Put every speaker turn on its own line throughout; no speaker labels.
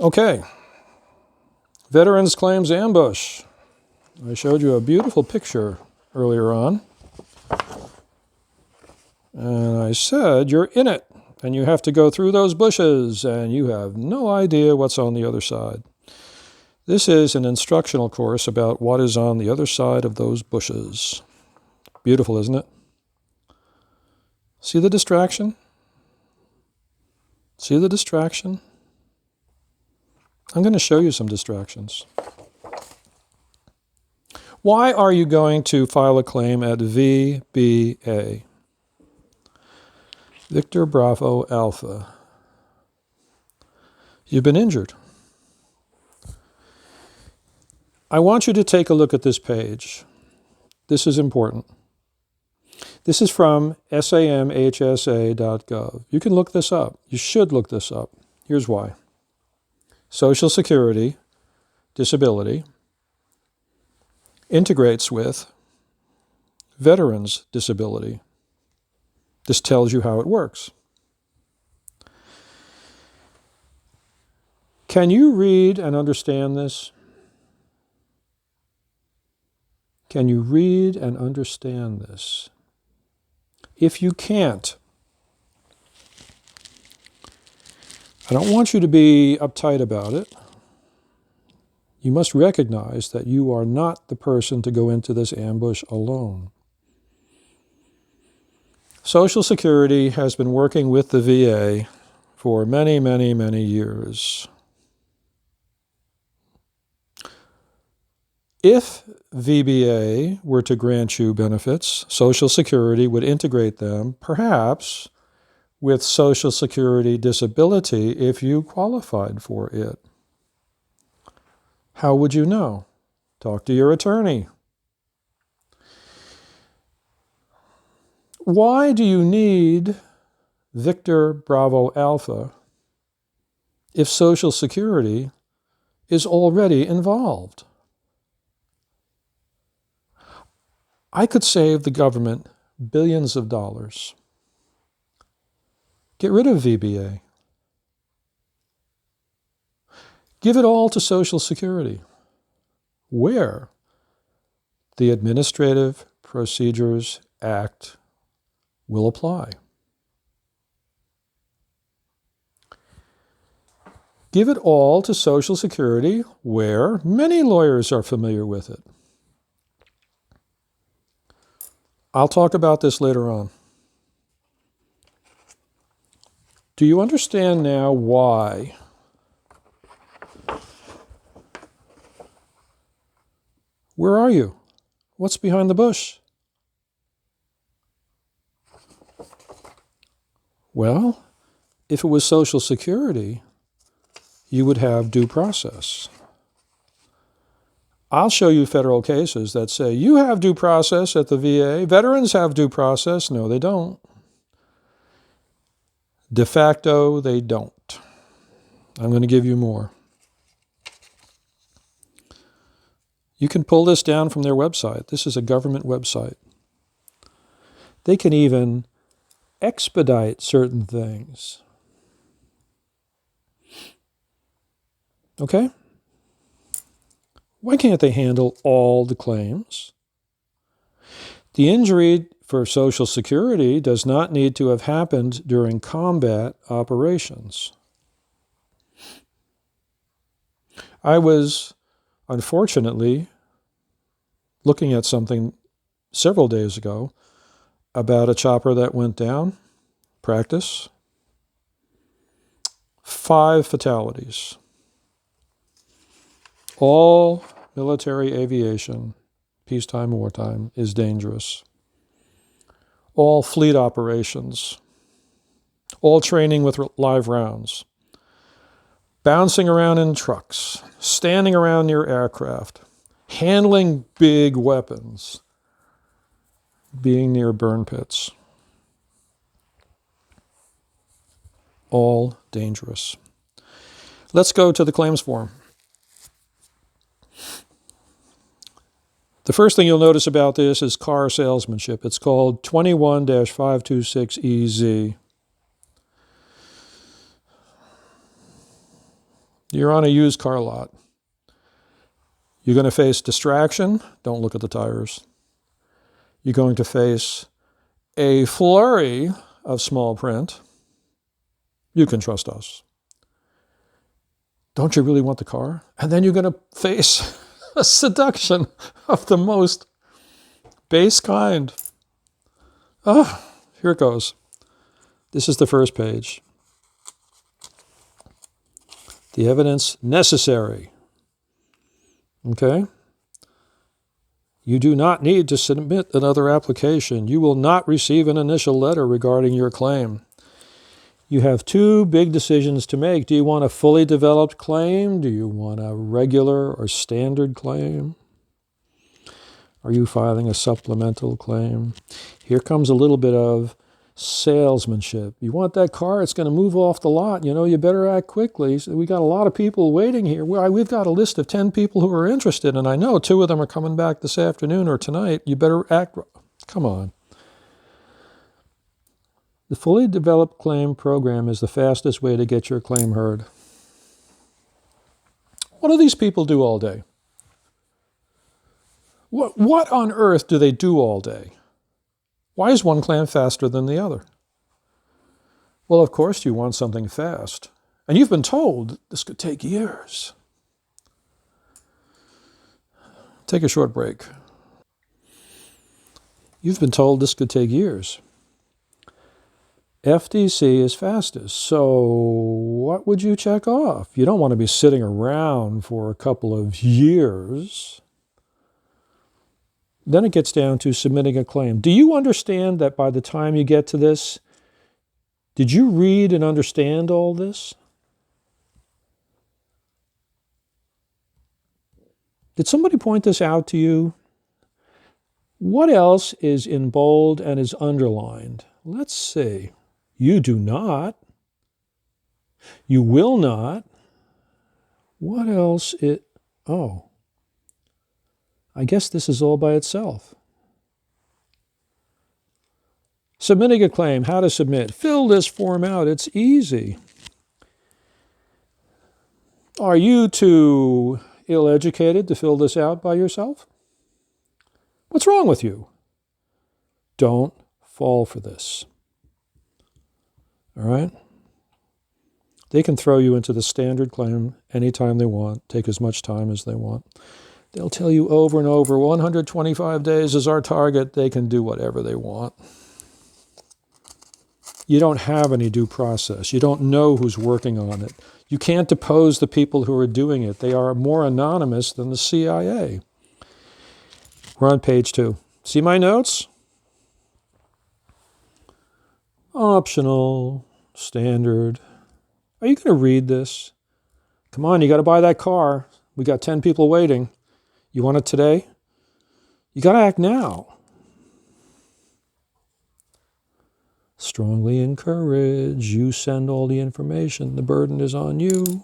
Okay, Veterans Claims Ambush. I showed you a beautiful picture earlier on. And I said, you're in it, and you have to go through those bushes, and you have no idea what's on the other side. This is an instructional course about what is on the other side of those bushes. Beautiful, isn't it? See the distraction? See the distraction? I'm going to show you some distractions. Why are you going to file a claim at VBA? Victor Bravo Alpha. You've been injured. I want you to take a look at this page. This is important. This is from samhsa.gov. You can look this up. You should look this up. Here's why. Social Security, disability, integrates with veterans' disability. This tells you how it works. Can you read and understand this? Can you read and understand this? If you can't, I don't want you to be uptight about it. You must recognize that you are not the person to go into this ambush alone. Social Security has been working with the VA for many, many, many years. If VBA were to grant you benefits, Social Security would integrate them, perhaps, with Social Security disability if you qualified for it. How would you know? Talk to your attorney. Why do you need Victor Bravo Alpha if Social Security is already involved? I could save the government billions of dollars. Get rid of VBA. Give it all to Social Security, where the Administrative Procedures Act will apply. Give it all to Social Security, where many lawyers are familiar with it. I'll talk about this later on. Do you understand now why Where are you? What's behind the bush? Well, if it was Social Security, you would have due process. I'll show you federal cases that say you have due process at the VA. Veterans have due process. No, they don't. De facto, they don't. I'm going to give you more. You can pull this down from their website. This is a government website. They can even expedite certain things. Okay? Why can't they handle all the claims? The injury for Social Security does not need to have happened during combat operations. I was, unfortunately, looking at something several days ago about a chopper that went down, practice, 5 fatalities. All military aviation, peacetime, wartime, is dangerous. All fleet operations, all training with live rounds, bouncing around in trucks, standing around near aircraft, handling big weapons, being near burn pits. All dangerous. Let's go to the claims form. The first thing you'll notice about this is car salesmanship. It's called 21-526EZ. You're on a used car lot. You're going to face distraction. Don't look at the tires. You're going to face a flurry of small print. You can trust us. Don't you really want the car? And then you're going to face a seduction of the most base kind. Here it goes. This is the first page. The evidence necessary. Okay? You do not need to submit another application. You will not receive an initial letter regarding your claim. You have two big decisions to make. Do you want a fully developed claim? Do you want a regular or standard claim? Are you filing a supplemental claim? Here comes a little bit of salesmanship. You want that car? It's going to move off the lot. You better act quickly. So we got a lot of people waiting here. We've got a list of 10 people who are interested, and I know 2 of them are coming back this afternoon or tonight. You better act. Come on. The fully developed claim program is the fastest way to get your claim heard. What do these people do all day? What on earth do they do all day? Why is one claim faster than the other? Well, of course you want something fast. And you've been told this could take years. Take a short break. You've been told this could take years. FTC is fastest. So what would you check off? You don't want to be sitting around for a couple of years. Then it gets down to submitting a claim. Do you understand that by the time you get to this, did you read and understand all this? Did somebody point this out to you? What else is in bold and is underlined? Let's see. You do not. You will not. What else? I guess this is all by itself. Submitting a claim, how to submit. Fill this form out. It's easy. Are you too ill-educated to fill this out by yourself? What's wrong with you? Don't fall for this. All right? They can throw you into the standard claim anytime they want, take as much time as they want. They'll tell you over and over, 125 days is our target. They can do whatever they want. You don't have any due process. You don't know who's working on it. You can't depose the people who are doing it. They are more anonymous than the CIA. We're on page 2. See my notes? Optional, standard. Are you going to read this? Come on, you got to buy that car. We got 10 people waiting. You want it today? You got to act now. Strongly encourage. You send all the information. The burden is on you.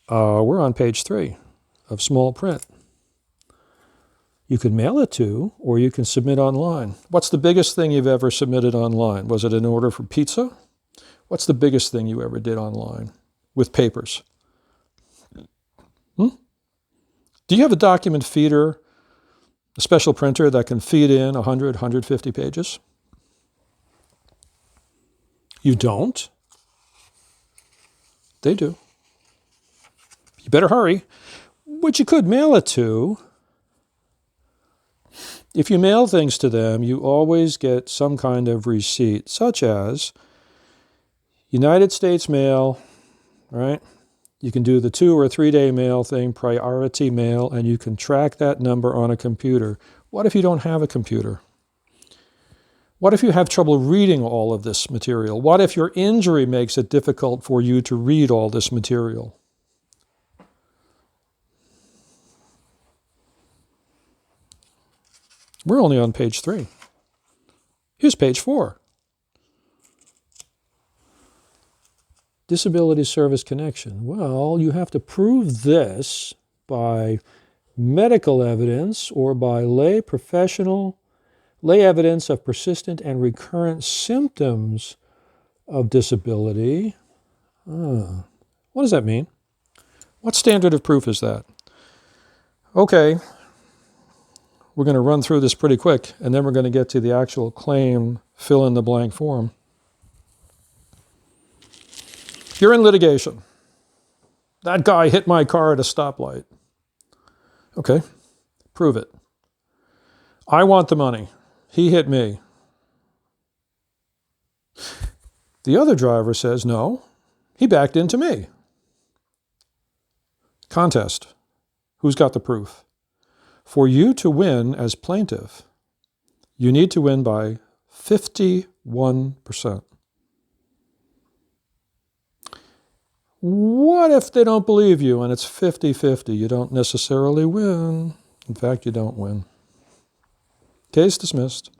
We're on page 3 of small print. You can mail it to, or you can submit online. What's the biggest thing you've ever submitted online? Was it an order for pizza? What's the biggest thing you ever did online with papers? Do you have a document feeder, a special printer that can feed in 100, 150 pages? You don't? They do. You better hurry. But you could mail it to. If you mail things to them, you always get some kind of receipt, such as United States Mail, right? You can do the 2 or 3 day mail thing, priority mail, and you can track that number on a computer. What if you don't have a computer? What if you have trouble reading all of this material? What if your injury makes it difficult for you to read all this material? We're only on page 3. Here's page 4. Disability service connection. Well, you have to prove this by medical evidence or by lay evidence of persistent and recurrent symptoms of disability. What does that mean? What standard of proof is that? Okay, we're going to run through this pretty quick, and then we're going to get to the actual claim fill-in-the-blank form. You're in litigation. That guy hit my car at a stoplight. Okay, prove it. I want the money. He hit me. The other driver says, no, he backed into me. Contest. Who's got the proof? For you to win as plaintiff, you need to win by 51%. What if they don't believe you and it's 50-50? You don't necessarily win. In fact, you don't win. Case dismissed.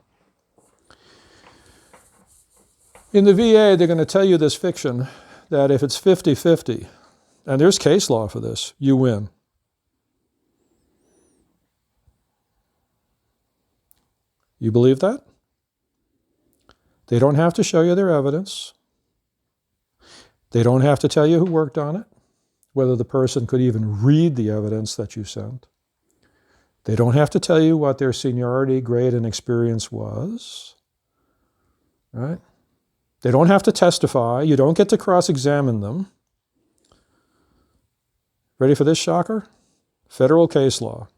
In the VA, they're going to tell you this fiction that if it's 50-50, and there's case law for this, you win. You believe that? They don't have to show you their evidence. They don't have to tell you who worked on it, whether the person could even read the evidence that you sent. They don't have to tell you what their seniority, grade, and experience was. Right? They don't have to testify. You don't get to cross-examine them. Ready for this shocker? Federal case law.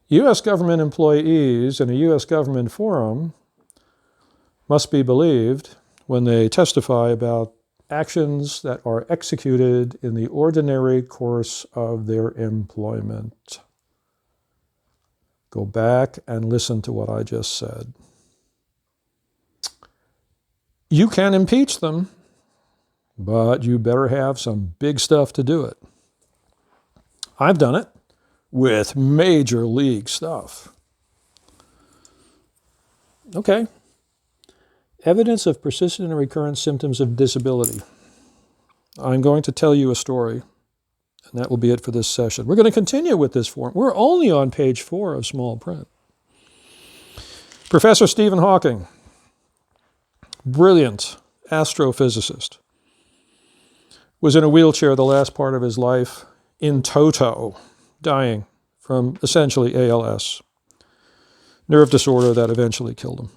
U.S. government employees in a U.S. government forum must be believed when they testify about actions that are executed in the ordinary course of their employment. Go back and listen to what I just said. You can impeach them, but you better have some big stuff to do it. I've done it with major league stuff. Okay. Evidence of persistent and recurrent symptoms of disability. I'm going to tell you a story, and that will be it for this session. We're going to continue with this form. We're only on page 4 of small print. Professor Stephen Hawking, brilliant astrophysicist, was in a wheelchair the last part of his life in toto, dying from essentially ALS, nerve disorder that eventually killed him.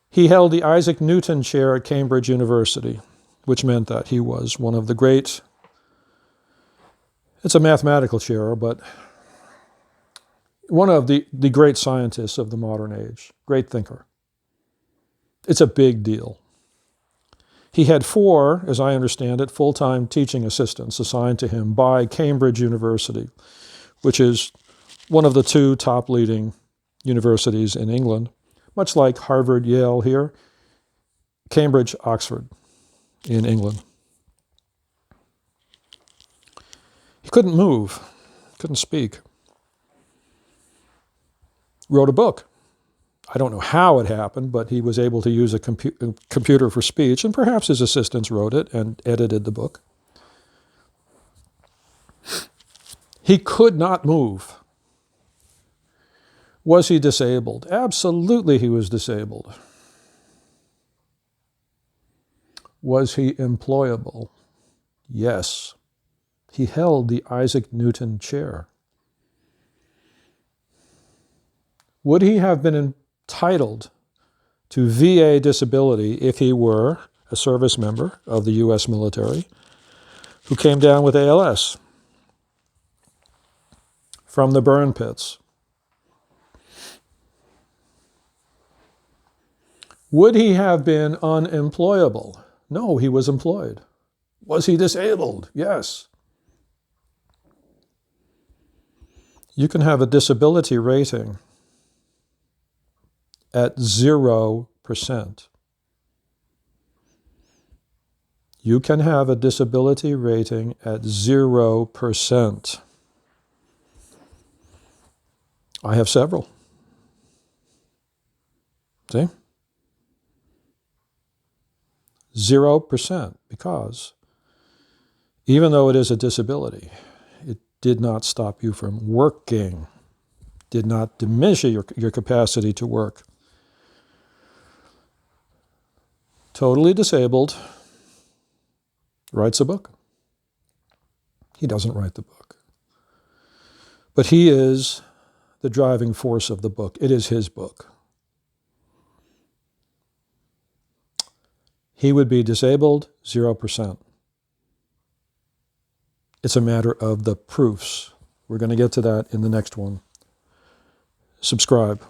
He held the Isaac Newton Chair at Cambridge University, which meant that he was one of the great, it's a mathematical chair, but one of the great scientists of the modern age, great thinker. It's a big deal. He had 4, as I understand it, full-time teaching assistants assigned to him by Cambridge University, which is one of the 2 top leading universities in England, much like Harvard, Yale here, Cambridge, Oxford in England. He couldn't move, couldn't speak. Wrote a book. I don't know how it happened, but he was able to use a computer for speech, and perhaps his assistants wrote it and edited the book. He could not move. Was he disabled? Absolutely he was disabled. Was he employable? Yes. He held the Isaac Newton Chair. Would he have been entitled to VA disability if he were a service member of the U.S. military who came down with ALS from the burn pits? Would he have been unemployable? No, he was employed. Was he disabled? Yes. You can have a disability rating at 0%. You can have a disability rating at 0%. I have several. See? 0%, because even though it is a disability, it did not stop you from working. did not diminish your capacity to work. Totally disabled, writes a book. He doesn't write the book. But he is the driving force of the book. It is his book. He would be disabled 0%. It's a matter of the proofs. We're going to get to that in the next one. Subscribe.